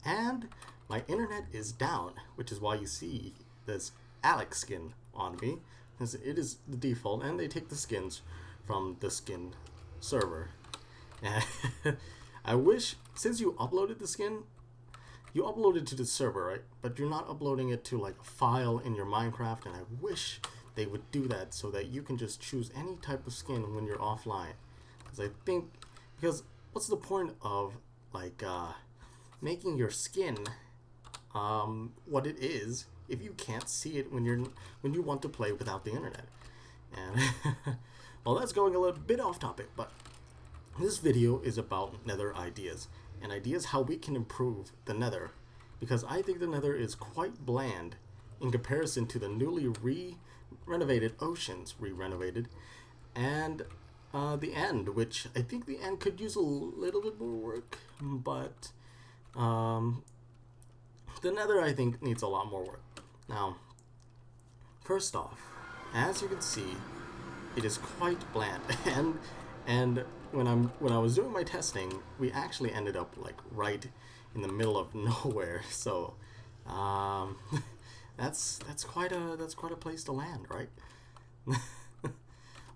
and my internet is down, which is why you see this Alex skin on me, because it is the default, and they take the skins from the skin server. And I wish, since you uploaded the skin, you upload it to the server, right? But you're not uploading it to like a file in your Minecraft, and I wish they would do that so that you can just choose any type of skin when you're offline. Because what's the point of like making your skin what it is if you can't see it when you want to play without the internet? And well, that's going a little bit off topic, but this video is about Nether ideas, and ideas how we can improve the Nether, because I think the Nether is quite bland in comparison to the newly renovated oceans, and the end, which I think the end could use a little bit more work, but the Nether I think needs a lot more work. Now, first off, as you can see, it is quite bland, and when I was doing my testing, we actually ended up like right in the middle of nowhere. So that's quite a place to land, right?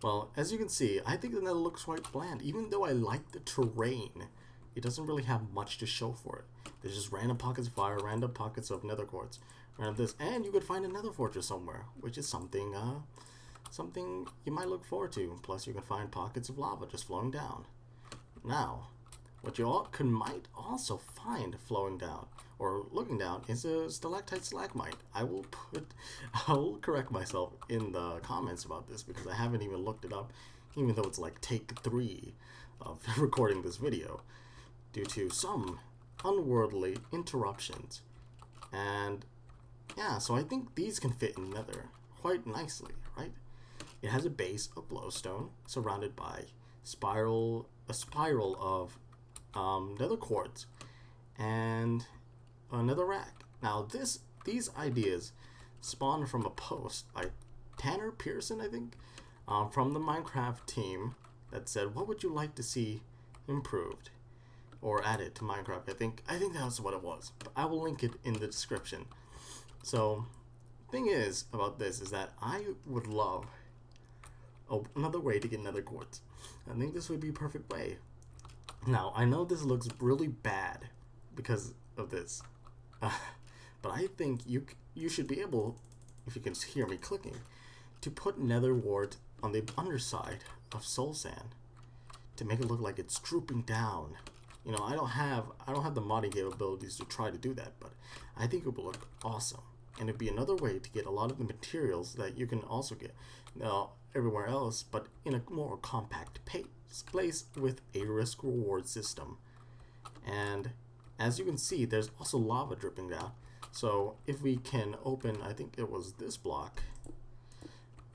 Well, as you can see, I think the Nether looks quite bland. Even though I like the terrain, it doesn't really have much to show for it. There's just random pockets of fire, random pockets of nether quartz, random this, and you could find a nether fortress somewhere, which is something you might look forward to. Plus, you can find pockets of lava just flowing down. Now, what you might also find flowing down or looking down is a stalactite stalagmite. I will correct myself in the comments about this because I haven't even looked it up, even though it's like take 3 of recording this video due to some unworldly interruptions. And yeah, so I think these can fit in Nether quite nicely, right? It has a base of glowstone surrounded by a spiral of nether quartz and another rack. Now these ideas spawned from a post by Tanner Pearson, I think, from the Minecraft team, that said, what would you like to see improved or added to Minecraft? I think that's what it was, but I will link it in the description. So thing is about this is that I would love another way to get nether quartz. I think this would be a perfect way. Now, I know this looks really bad because of this, but I think you should be able, if you can hear me clicking, to put nether wart on the underside of soul sand to make it look like it's drooping down. You know, I don't have the modding capabilities to try to do that, but I think it would look awesome, and it'd be another way to get a lot of the materials that you can also get everywhere else, but in a more compact place with a risk-reward system. And as you can see, there's also lava dripping down. So if we can open, I think it was this block,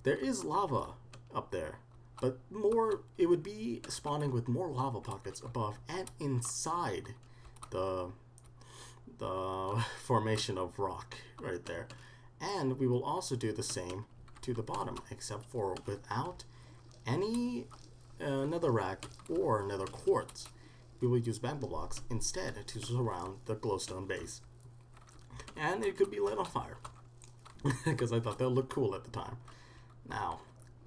there is lava up there, but it would be spawning with more lava pockets above and inside the formation of rock right there. And we will also do the same to the bottom, except for without any nether rack or nether quartz. We will use bamboo blocks instead to surround the glowstone base, and it could be lit on fire because I thought that looked cool at the time. Now,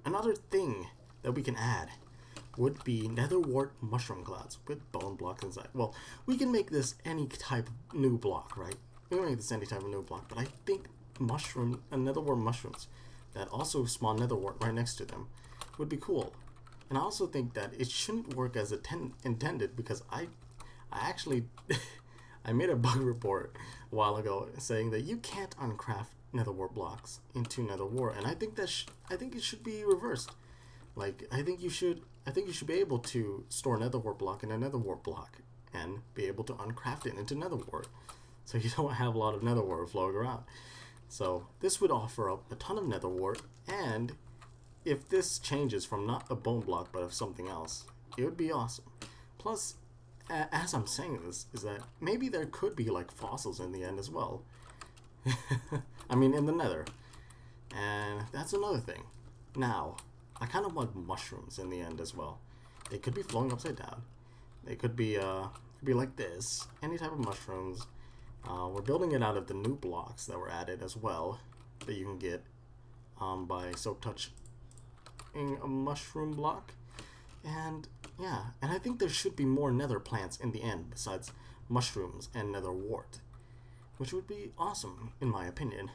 another thing that we can add would be nether wart mushroom clouds with bone blocks inside. Well, we can make this any type of new block, right? We can make this any type of new block, but I think nether wart mushrooms that also spawn nether wart right next to them would be cool. And I also think that it shouldn't work as intended, because I actually I made a bug report a while ago saying that you can't uncraft nether wart blocks into nether wart, and I think it should be reversed. Like, I think you should be able to store nether wart block in a nether wart block and be able to uncraft it into nether wart, so you don't have a lot of nether wart floating around. So this would offer up a ton of nether wart, and if this changes from not a bone block but of something else, it would be awesome. Plus, as I'm saying this, is that maybe there could be like fossils in the end as well. I mean, in the nether. And that's another thing. Now, I kind of want mushrooms in the end as well. They could be flowing upside down. They could be like this. Any type of mushrooms. We're building it out of the new blocks that were added as well, that you can get by soak touching a mushroom block. And yeah, and I think there should be more nether plants in the end besides mushrooms and nether wart, which would be awesome in my opinion.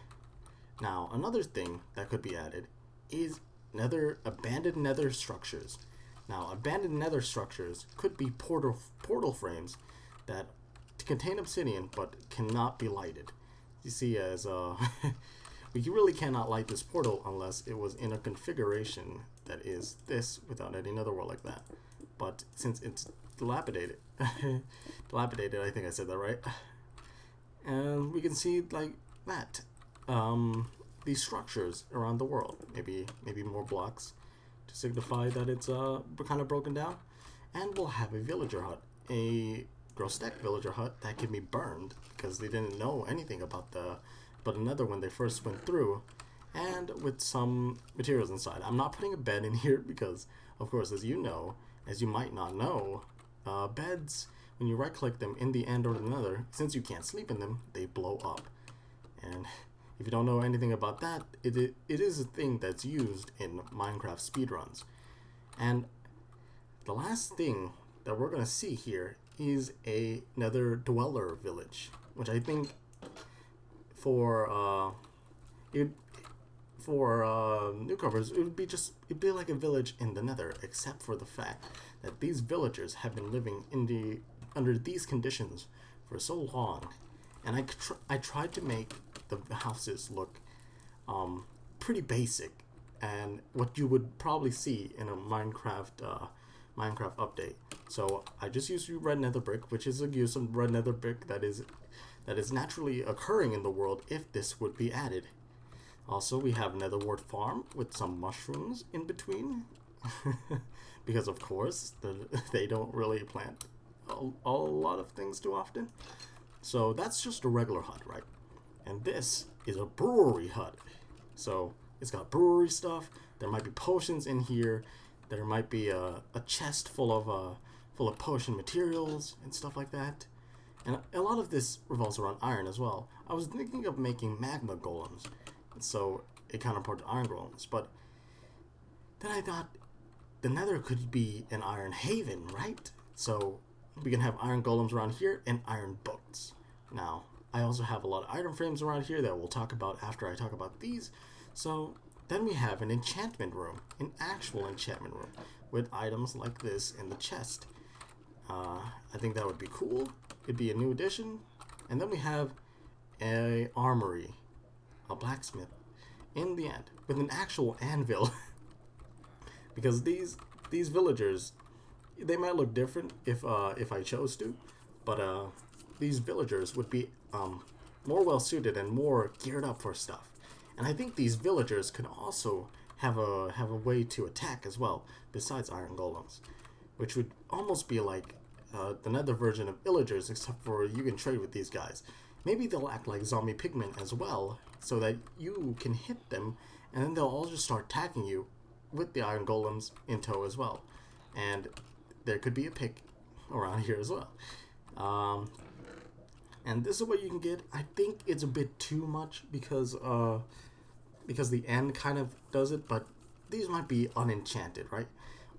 Now, another thing that could be added is abandoned nether structures. Now, abandoned nether structures could be portal frames that contain obsidian but cannot be lighted. You see, as we really cannot light this portal unless it was in a configuration that is this without any netherworld like that. But since it's dilapidated, dilapidated, I think I said that right. And we can see like that. These structures around the world. Maybe more blocks to signify that it's kind of broken down. And we'll have a villager hut, a grow-stack villager hut that can be burned because they didn't know anything about another when they first went through, and with some materials inside. I'm not putting a bed in here because, of course, as you might not know, beds, when you right-click them in the end or the nether, since you can't sleep in them, they blow up. And if you don't know anything about that, it is a thing that's used in Minecraft speedruns. And the last thing that we're going to see here is a nether dweller village, which I think for newcomers, it'd be like a village in the nether, except for the fact that these villagers have been living under these conditions for so long. And I tried to make the houses look pretty basic and what you would probably see in a Minecraft update. So I just used red nether brick, which is a use of red nether brick that is naturally occurring in the world if this would be added. Also, we have nether wart farm with some mushrooms in between, because of course they don't really plant a lot of things too often. So that's just a regular hut, right? And this is a brewery hut. So it's got brewery stuff. There might be potions in here. There might be a chest full of potion materials and stuff like that. And a lot of this revolves around iron as well. I was thinking of making magma golems, so a counterpart to iron golems. But then I thought the nether could be an iron haven, right? So we can have iron golems around here and iron books. Now, I also have a lot of item frames around here that we'll talk about after I talk about these. So then we have an enchantment room, an actual enchantment room with items like this in the chest. I think that would be cool. It'd be a new addition. And then we have a armory, a blacksmith in the end with an actual anvil. Because these villagers, they might look different if I chose to, but these villagers would be more well suited and more geared up for stuff. And I think these villagers could also have a way to attack as well, besides iron golems, which would almost be like the nether version of villagers, except for you can trade with these guys. Maybe they'll act like zombie pigmen as well, so that you can hit them, and then they'll all just start attacking you with the iron golems in tow as well. And there could be a pig around here as well. And this is what you can get. I think it's a bit too much because the end kind of does it, but these might be unenchanted, right?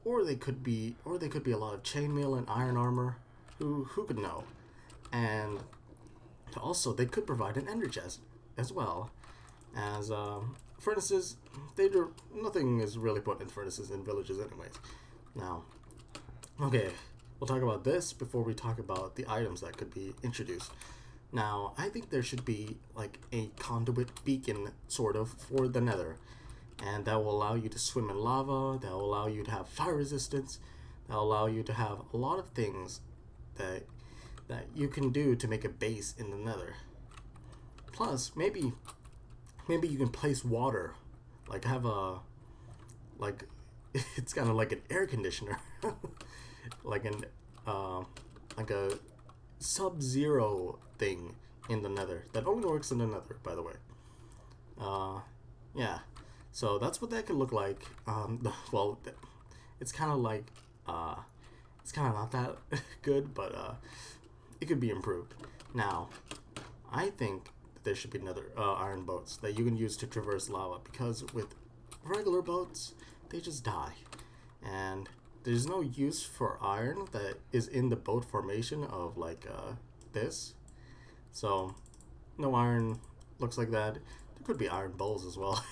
Or they could be a lot of chainmail and iron armor. Who could know? And also they could provide an ender chest as well as furnaces. Nothing is really put in furnaces in villages anyways. Now, okay, we'll talk about this before we talk about the items that could be introduced. Now, I think there should be like a conduit beacon sort of for the nether, and that will allow you to swim in lava, that will allow you to have fire resistance, that will allow you to have a lot of things that you can do to make a base in the nether. Plus, maybe you can place water, like have a, like, it's kind of like an air conditioner, like a sub-zero thing in the nether that only works in the nether, by the way. Yeah, so that's what that could look like. Well, it's kind of like it's kind of not that good, but it could be improved. Now, I think that there should be another iron boats that you can use to traverse lava, because with regular boats, they just die. And there's no use for iron that is in the boat formation of like this. So no iron looks like that. There could be iron bowls as well.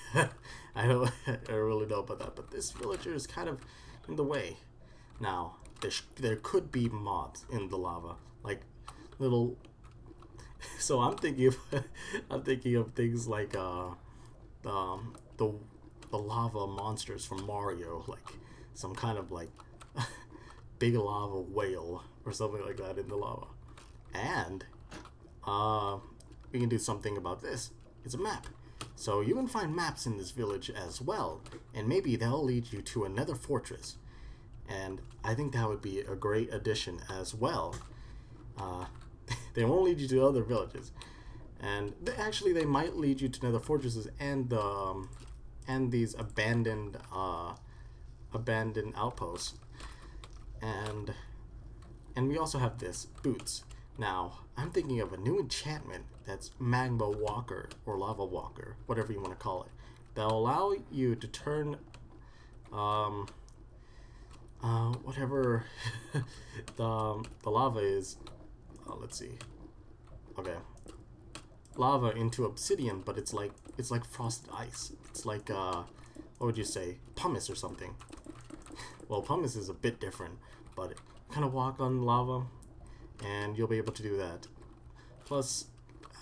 I don't really know about that, but this villager is kind of in the way. Now there could be mobs in the lava, like little. So I'm thinking of I'm thinking of things like the lava monsters from Mario, like some kind of like big lava whale or something like that in the lava. And we can do something about this. It's a map. So you can find maps in this village as well, and maybe they'll lead you to another fortress. And I think that would be a great addition as well. They won't lead you to other villages, and actually they might lead you to other fortresses and these abandoned outposts. And we also have this boots. Now I'm thinking of a new enchantment that's magma walker or lava walker, whatever you want to call it, that'll allow you to turn whatever the lava is. Let's see. Okay, lava into obsidian, but it's like frosted ice. It's like what would you say, pumice or something? Well, pumice is a bit different, but kind of walk on lava, and you'll be able to do that. Plus,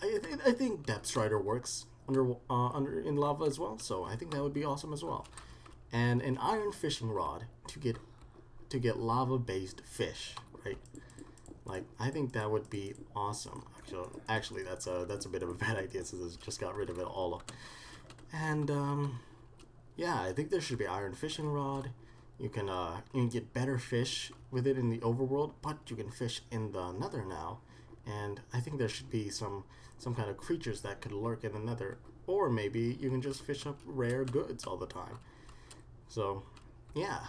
I think Depth Strider works under in lava as well, so I think that would be awesome as well. And an iron fishing rod to get lava-based fish, right? Like, I think that would be awesome. Actually, that's a bit of a bad idea since I just got rid of it all. And yeah, I think there should be iron fishing rod. You can get better fish with it in the overworld, but you can fish in the Nether now. And I think there should be some kind of creatures that could lurk in the Nether, or maybe you can just fish up rare goods all the time. So, yeah,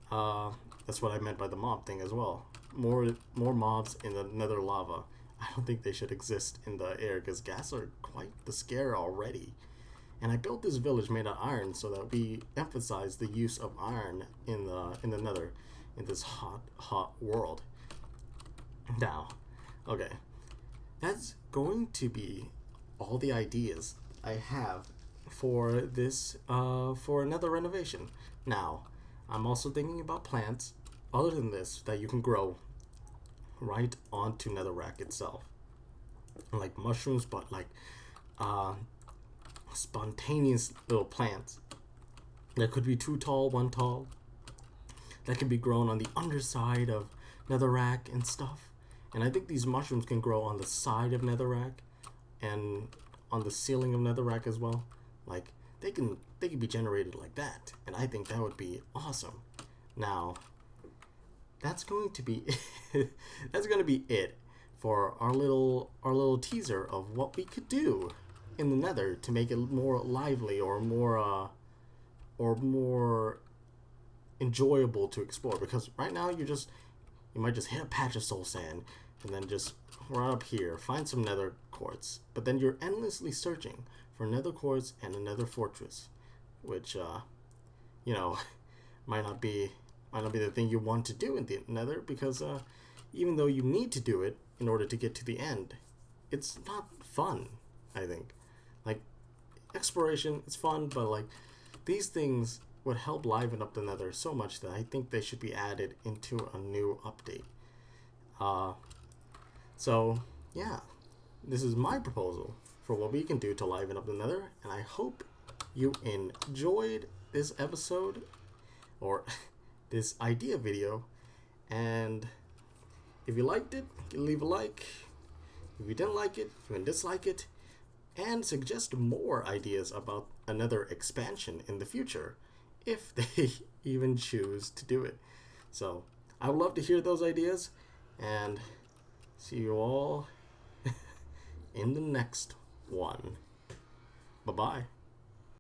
that's what I meant by the mob thing as well. More mobs in the Nether lava. I don't think they should exist in the air because ghast are quite the scare already. And I built this village made of iron so that we emphasize the use of iron in the Nether, in this hot world. Now, okay, that's going to be all the ideas I have for this for another renovation. Now, I'm also thinking about plants other than this that you can grow right onto netherrack itself, like mushrooms, but like spontaneous little plants that could be two tall, one tall, that can be grown on the underside of netherrack and stuff. And I think these mushrooms can grow on the side of netherrack and on the ceiling of netherrack as well. Like they can be generated like that, and I think that would be awesome. Now that's going to be it for our little teaser of what we could do in the Nether to make it more lively or more enjoyable to explore. Because right now you might just hit a patch of soul sand and then just run up here, find some nether quartz, but then you're endlessly searching for nether quartz and a nether fortress, which might not be the thing you want to do in the Nether, because even though you need to do it in order to get to the end, it's not fun. I think, like, exploration, it's fun, but like these things would help liven up the Nether so much that I think they should be added into a new update. So yeah, this is my proposal for what we can do to liven up the Nether, and I hope you enjoyed this episode or this idea video. And if you liked it, you leave a like. If you didn't like it, you can dislike it, and suggest more ideas about another expansion in the future if they even choose to do it. So I would love to hear those ideas, and see you all in the next one. Bye bye.